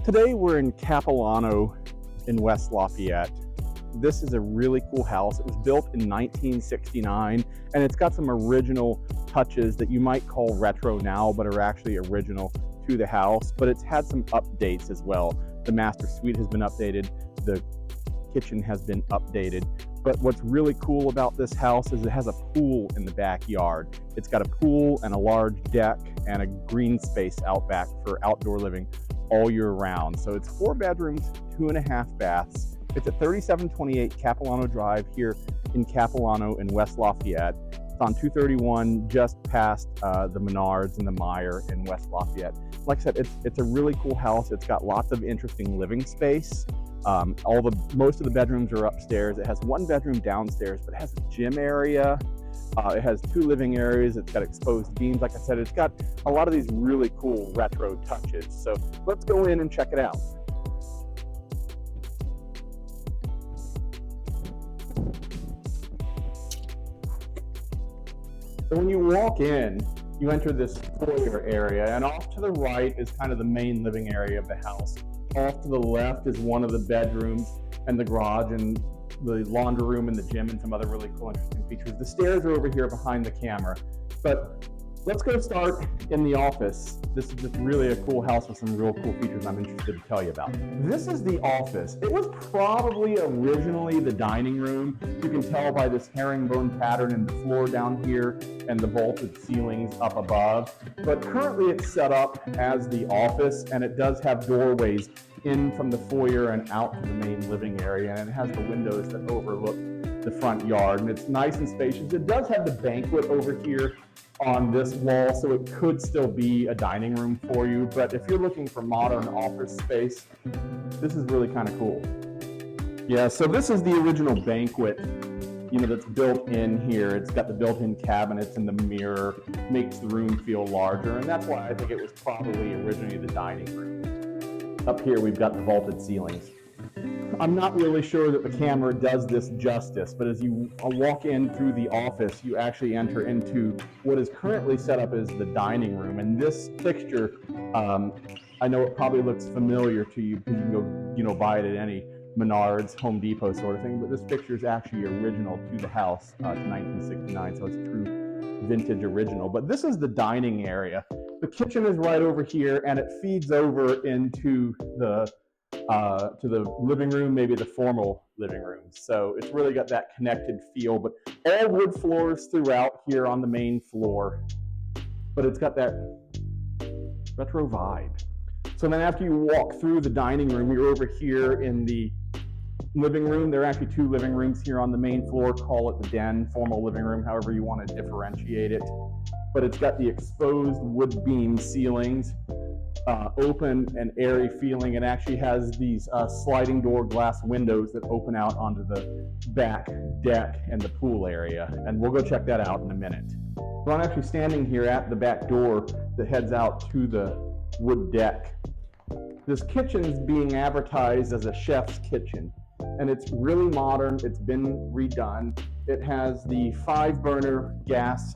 Today we're in Capilano in West Lafayette. This is a really cool house. It was built in 1969 and it's got some original touches that you might call retro now, but are actually original to the house. But it's had some updates as well. The master suite has been updated. The kitchen has been updated. But what's really cool about this house is it has a pool in the backyard. It's got a pool and a large deck and a green space out back for outdoor living all year round. So it's 4 bedrooms, 2.5 baths. It's at 3728 Capilano Drive here in Capilano in West Lafayette. It's on 231 just past the Menards and the Meyer in West Lafayette. Like I said, it's a really cool house. It's got lots of interesting living space. Most of the bedrooms are upstairs. It has 1 bedroom downstairs, but it has a gym area. It has 2 living areas. It's got exposed beams. Like I said, it's got a lot of these really cool retro touches. So let's go in and check it out. So when you walk in, you enter this foyer area, and off to the right is kind of the main living area of the house. Off to the left is one of the bedrooms and the garage and the laundry room and the gym and some other really cool, interesting features. The stairs are over here behind the camera, but let's go start in the office. This is just really a cool house with some real cool features I'm interested to tell you about. This is the office. It was probably originally the dining room. You can tell by this herringbone pattern in the floor down here and the vaulted ceilings up above. But currently it's set up as the office, and it does have doorways in from the foyer and out to the main living area, and it has the windows that overlook the front yard, and it's nice and spacious. It does have the banquet over here on this wall, so it could still be a dining room for you, but if you're looking for modern office space, this is really kind of cool. Yeah, so this is the original banquet, that's built in here. It's got the built-in cabinets and the mirror, makes the room feel larger, and that's why I think it was probably originally the dining room. Up here we've got the vaulted ceilings. I'm not really sure that the camera does this justice, but as you walk in through the office, you actually enter into what is currently set up as the dining room. And this fixture, I know it probably looks familiar to you because you can go, buy it at any Menards, Home Depot sort of thing, but this fixture is actually original to the house, to 1969, so it's true vintage original. But this is the dining area. The kitchen is right over here, and it feeds over into to the living room, maybe the formal living room. So it's really got that connected feel, but all wood floors throughout here on the main floor, but it's got that retro vibe. So then after you walk through the dining room, you're over here in the living room. There are actually 2 living rooms here on the main floor. Call it the den, formal living room, however you want to differentiate it. But it's got the exposed wood beam ceilings, open and airy feeling, and actually has these sliding door glass windows that open out onto the back deck and the pool area. And we'll go check that out in a minute. So I'm actually standing here at the back door that heads out to the wood deck. This kitchen is being advertised as a chef's kitchen, and it's really modern. It's been redone. It has the 5-burner gas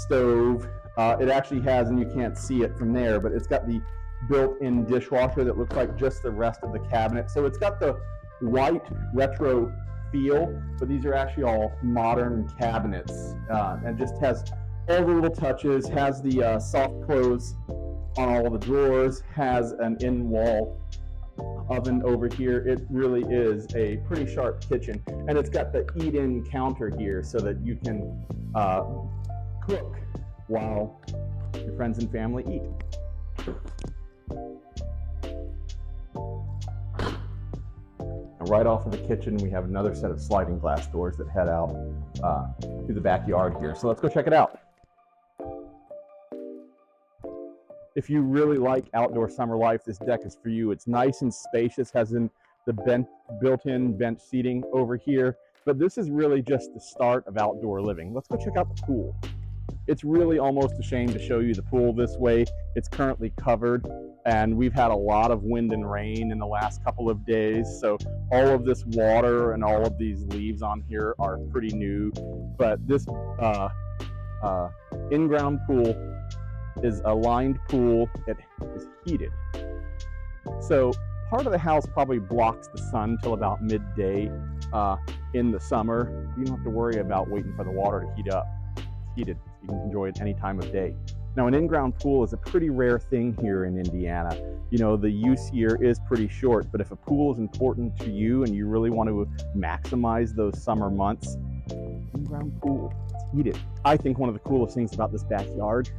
stove. It actually has, and you can't see it from there, but it's got the built-in dishwasher that looks like just the rest of the cabinet. So it's got the white retro feel, but these are actually all modern cabinets, and just has all the little touches, has the soft close on all the drawers, has an in-wall oven over here. It really is a pretty sharp kitchen, and it's got the eat-in counter here so that you can cook while your friends and family eat. And right off of the kitchen, we have another set of sliding glass doors that head out to the backyard here. So let's go check it out. If you really like outdoor summer life, this deck is for you. It's nice and spacious, has the built-in bench seating over here, but this is really just the start of outdoor living. Let's go check out the pool. It's really almost a shame to show you the pool this way. It's currently covered, and we've had a lot of wind and rain in the last couple of days, so all of this water and all of these leaves on here are pretty new. But this in-ground pool is a lined pool. It is heated. So part of the house probably blocks the sun till about midday in the summer. You don't have to worry about waiting for the water to heat up. It's heated. You can enjoy it any time of day. Now, an in-ground pool is a pretty rare thing here in Indiana. You know, the use year is pretty short, but if a pool is important to you and you really want to maximize those summer months, in-ground pool, it's heated. I think one of the coolest things about this backyard,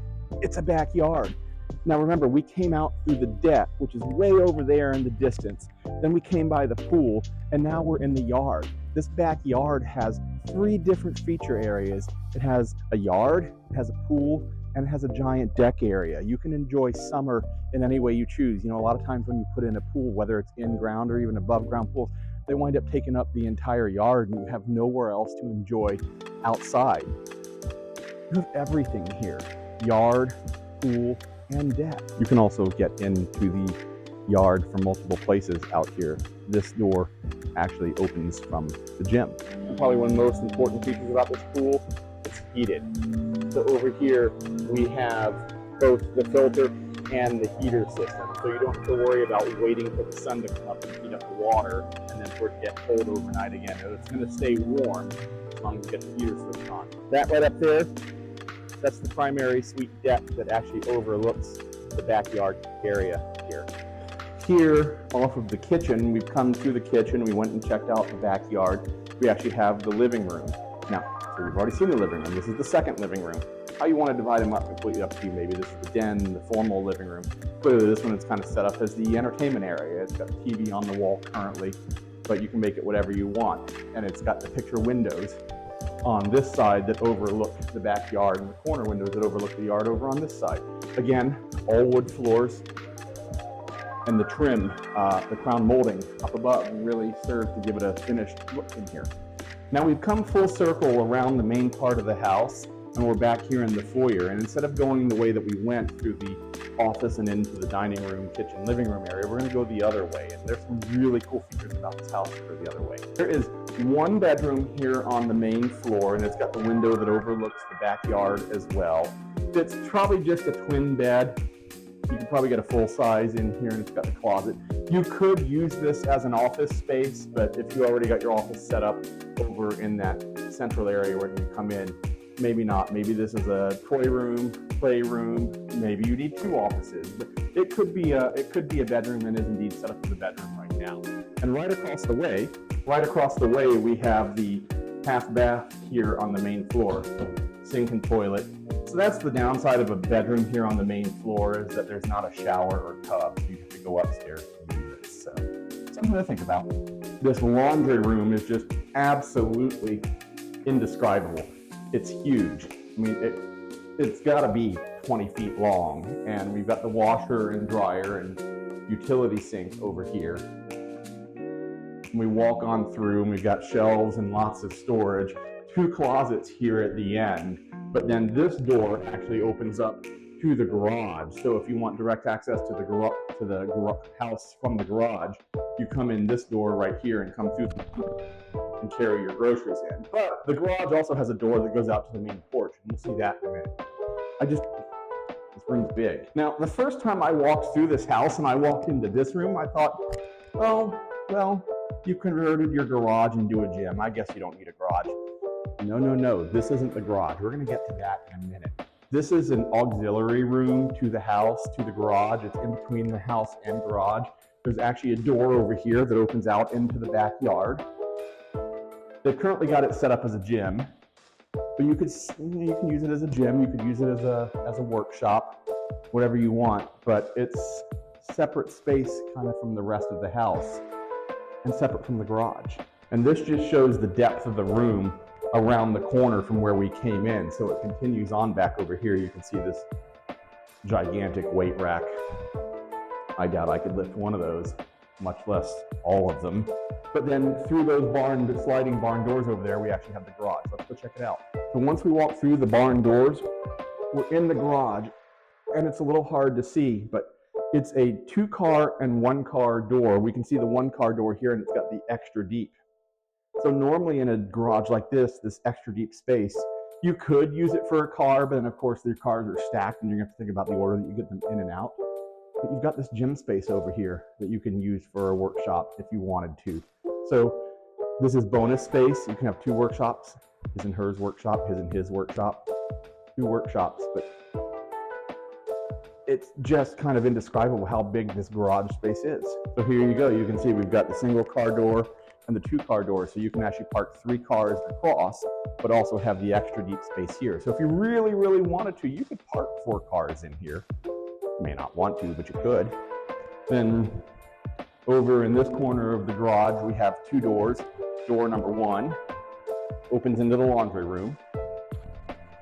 it's a backyard. Now remember, we came out through the deck, which is way over there in the distance. Then we came by the pool, and now we're in the yard. This backyard has 3 different feature areas. It has a yard, it has a pool, and it has a giant deck area. You can enjoy summer in any way you choose. You know, a lot of times when you put in a pool, whether it's in ground or even above ground pools, they wind up taking up the entire yard and you have nowhere else to enjoy outside. You have everything here: yard, pool, and deck. You can also get into the yard from multiple places out here. This door actually opens from the gym. Probably one of the most important features about this pool, it's heated. So over here we have both the filter and the heater system. So you don't have to worry about waiting for the sun to come up and heat up the water and then for it to get cold overnight again. It's going to stay warm as long as you get the heater switched on. That right up there, that's the primary suite deck that actually overlooks the backyard area here. Here, off of the kitchen, we've come through the kitchen, we went and checked out the backyard. We actually have the living room. Now, so we've already seen the living room. This is the second living room. How you want to divide them up, completely up to you. Maybe this is the den, the formal living room. Clearly this one is kind of set up as the entertainment area. It's got TV on the wall currently, but you can make it whatever you want. And it's got the picture windows on this side that overlook the backyard, and the corner windows that overlook the yard over on this side. Again, all wood floors, and the trim, the crown molding up above really serves to give it a finished look in here. Now we've come full circle around the main part of the house, and we're back here in the foyer. And instead of going the way that we went through the office and into the dining room, kitchen, living room area, we're going to go the other way. And there's some really cool features about this house that go the other way. There is one bedroom here on the main floor, and it's got the window that overlooks the backyard as well. It's probably just a twin bed. You can probably get a full size in here, and it's got the closet. You could use this as an office space, but if you already got your office set up over in that central area where you come in, maybe not. Maybe this is a toy room, play room. Maybe you need 2 offices. But it could be a bedroom, and is indeed set up as a bedroom right now. And right across the way, we have the half bath here on the main floor, sink and toilet. So that's the downside of a bedroom here on the main floor, is that there's not a shower or tub. You have to go upstairs to use it. So something to think about. This laundry room is just absolutely indescribable. It's huge. I mean, it's got to be 20 feet long, and we've got the washer and dryer and utility sink over here. We walk on through, and we've got shelves and lots of storage. 2 closets here at the end, but then this door actually opens up to the garage. So if you want direct access to the house from the garage, you come in this door right here and come through and carry your groceries in. But the garage also has a door that goes out to the main porch, and we'll see that in a minute. This room's big. Now, the first time I walked through this house and I walked into this room, I thought, oh, well, you converted your garage into a gym. I guess you don't need a garage. No, this isn't the garage. We're going to get to that in a minute. This is an auxiliary room to the house, to the garage. It's in between the house and garage. There's actually a door over here that opens out into the backyard. They've currently got it set up as a gym, but you can use it as a gym. You could use it as a workshop, whatever you want. But it's separate space kind of from the rest of the house and separate from the garage. And this just shows the depth of the room around the corner from where we came in. So it continues on back over here. You can see this gigantic weight rack. I doubt I could lift one of those, much less all of them. But then through those sliding barn doors over there, we actually have the garage. Let's go check it out. So once we walk through the barn doors, we're in the garage, and it's a little hard to see, but it's a 2-car and 1-car door. We can see the 1-car door here, and it's got the extra deep. So normally in a garage like this extra deep space, you could use it for a car, but then of course your cars are stacked and you're going to have to think about the order that you get them in and out. but you've got this gym space over here that you can use for a workshop if you wanted to. So this is bonus space. You can have 2 workshops, his and hers workshop, his and his workshop, 2 workshops, but it's just kind of indescribable how big this garage space is. So here you go, you can see we've got the single car door and the 2-car door, so you can actually park 3 cars across, but also have the extra deep space here. So if you really, really wanted to, you could park 4 cars in here. You may not want to, but you could. Then over in this corner of the garage, we have 2 doors. Door number 1 opens into the laundry room.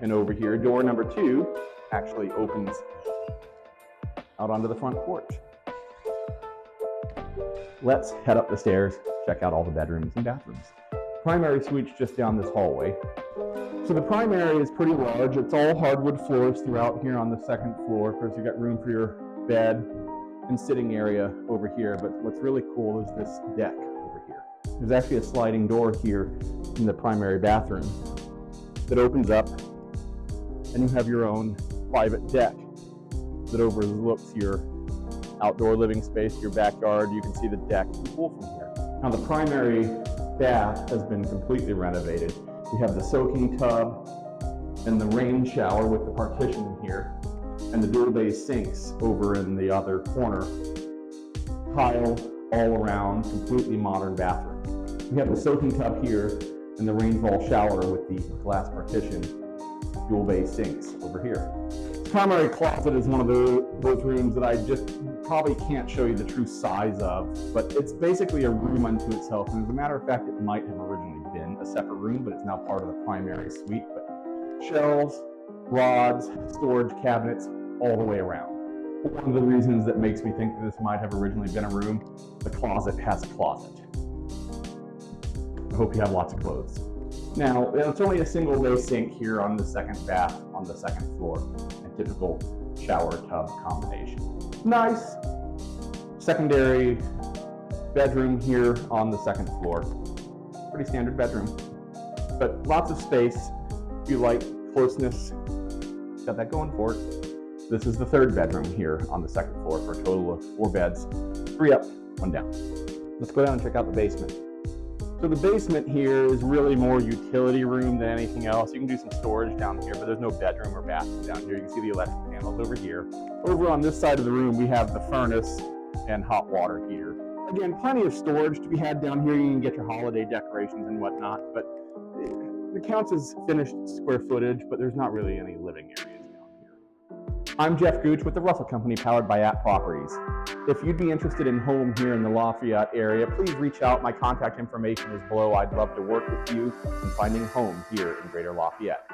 And over here, door number 2 actually opens out onto the front porch. Let's head up the stairs, check out all the bedrooms and bathrooms. Primary suite's just down this hallway. So the primary is pretty large. It's all hardwood floors throughout here on the 2nd floor. Of course, you've got room for your bed and sitting area over here. But what's really cool is this deck over here. There's actually a sliding door here in the primary bathroom that opens up, and you have your own private deck that overlooks your outdoor living space, your backyard. You can see the deck and pool from here. Now the primary bath has been completely renovated. We have the soaking tub and the rain shower with the partition here, and the dual bay sinks over in the other corner. Tile all around, completely modern bathroom. We have the soaking tub here and the rainfall shower with the glass partition, dual bay sinks over here. Primary closet is one of those rooms that I just probably can't show you the true size of, but it's basically a room unto itself. And as a matter of fact, it might have originally been a separate room, but it's now part of the primary suite. But shelves, rods, storage cabinets, all the way around. One of the reasons that makes me think that this might have originally been a room, the closet has a closet. I hope you have lots of clothes. Now, it's only a single bay sink here on the 2nd bath on the 2nd floor. Typical shower tub combination. Nice secondary bedroom here on the 2nd floor. Pretty standard bedroom, but lots of space. If you like closeness, got that going for it. This is the 3rd bedroom here on the 2nd floor for a total of 4 beds, 3 up, 1 down. Let's go down and check out the basement. So the basement here is really more utility room than anything else. You can do some storage down here, but there's no bedroom or bathroom down here. You can see the electric panels over here. Over on this side of the room, we have the furnace and hot water heater. Again, plenty of storage to be had down here. You can get your holiday decorations and whatnot, but it counts as finished square footage, but there's not really any living areas down here. I'm Geoff Gooch with the Russell Company, powered by At Properties. If you'd be interested in home here in the Lafayette area, please reach out. My contact information is below. I'd love to work with you in finding a home here in Greater Lafayette.